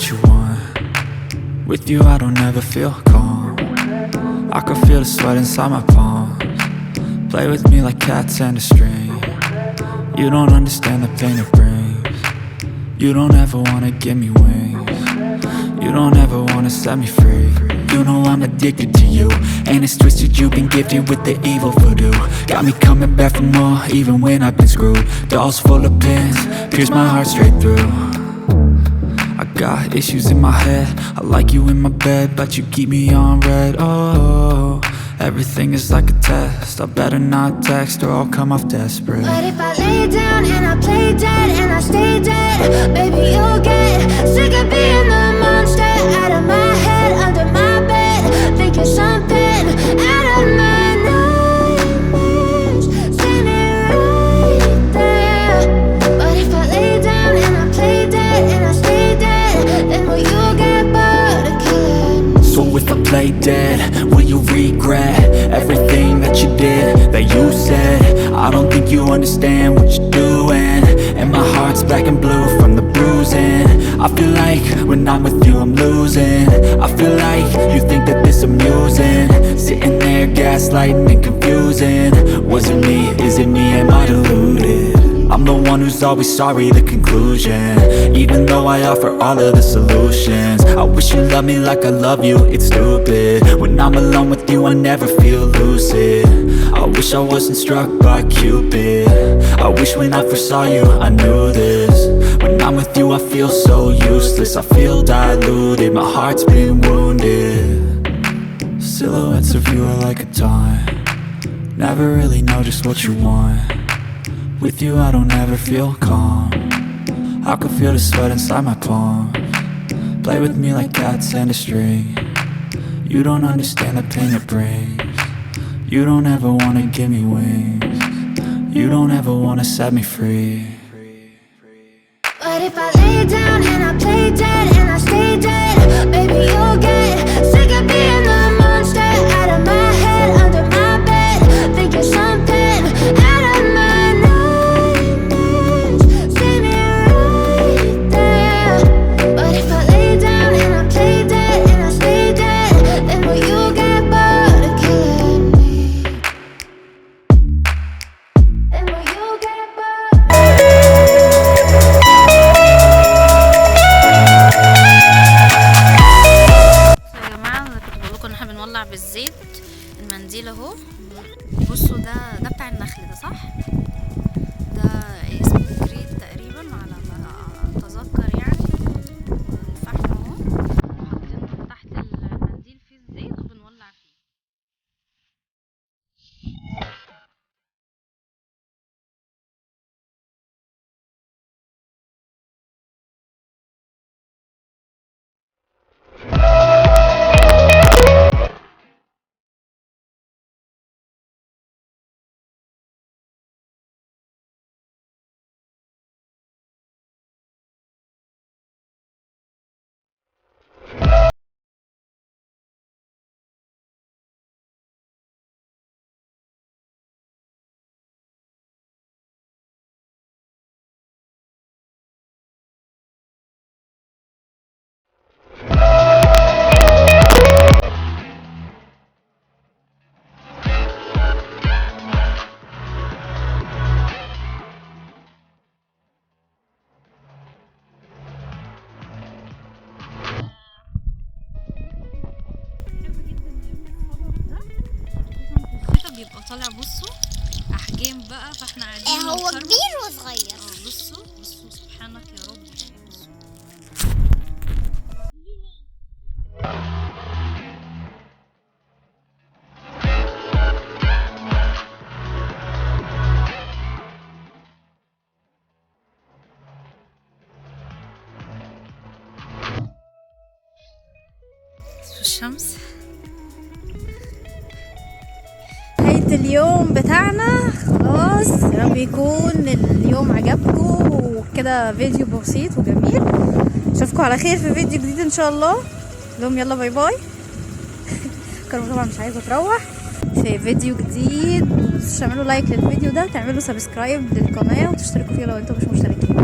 what you want. With you I don't ever feel calm. I can feel the sweat inside my palms. Play with me like cats and a string. You don't understand the pain it brings. You don't ever wanna give me wings. You don't ever wanna set me free. You know I'm addicted to you, and it's twisted, you've been gifted with the evil voodoo. Got me coming back for more, even when I've been screwed. Dolls full of pins, pierce my heart straight through. I got issues in my head, I like you in my bed, but you keep me on red. Oh, everything is like a test, I better not text or I'll come off desperate. But if I lay down and I play dead and I stay dead, baby you'll get sick of being the monster out of my head, under my bed, thinking something out of my nightmares, standing right there. But if I lay down and I play dead and I stay dead, then will you get bored of killing me? So if I play dead, will you regret everything that you did, that you said? I don't think you understand what you're doing, and my heart's black and blue from the bruising. I feel like when I'm with you I'm losing. I feel like you think that this amusing, sitting there gaslighting and confusing. Was it me? Is it me? Am I deluded? I'm the one who's always sorry, the conclusion, even though I offer all of the solutions. I wish you loved me like I love you, it's stupid. When I'm alone with you I never feel lucid. I wish I wasn't struck by Cupid. I wish when I first saw you I knew this. When I'm with you I feel so useless, I feel diluted, my heart's been wounded. Silhouettes of you are like a taunt, never really know just what you want. With you I don't ever feel calm, I can feel the sweat inside my palms. Play with me like cats and a string. You don't understand the pain it brings. You don't ever wanna give me wings. You don't ever wanna set me free. But if I lay down and I play dead and I stay dead, baby you'll get sick of being the monster out of my head, under my bed, thinking something out of my nightmares, standing right there. But if I lay down and I play dead and I stay dead, then will you get bored of killing me? Then will you get bored? يا جماعه انا كنت بقول لكم ان احنا بنولع بالزيت. المنديل اهو، بصوا ده بتاع النخل ده صح؟ ده اسمه كريت تقريبا على ما اتذكر يعني. الفحم اهو وحاطين تحت المنديل فيه الزيت وبنولع فيه. بيبقى طالع بصوا احجام بقى، فاحنا قاعدين هو كبير وصغير. بصوا سبحانك يا رب يعني. بصوا الشمس. نهاية اليوم بتاعنا خلاص، يا رب يكون اليوم عجبكم وكده فيديو بسيط وجميل. اشوفكم على خير في فيديو جديد ان شاء الله. لهم يلا باي باي. كرم طبعا مش عايزه تروح في فيديو جديد. تعملوا لايك للفيديو ده، تعملوا سبسكرايب للقناه وتشتركوا فيها لو انتم مش مشتركين.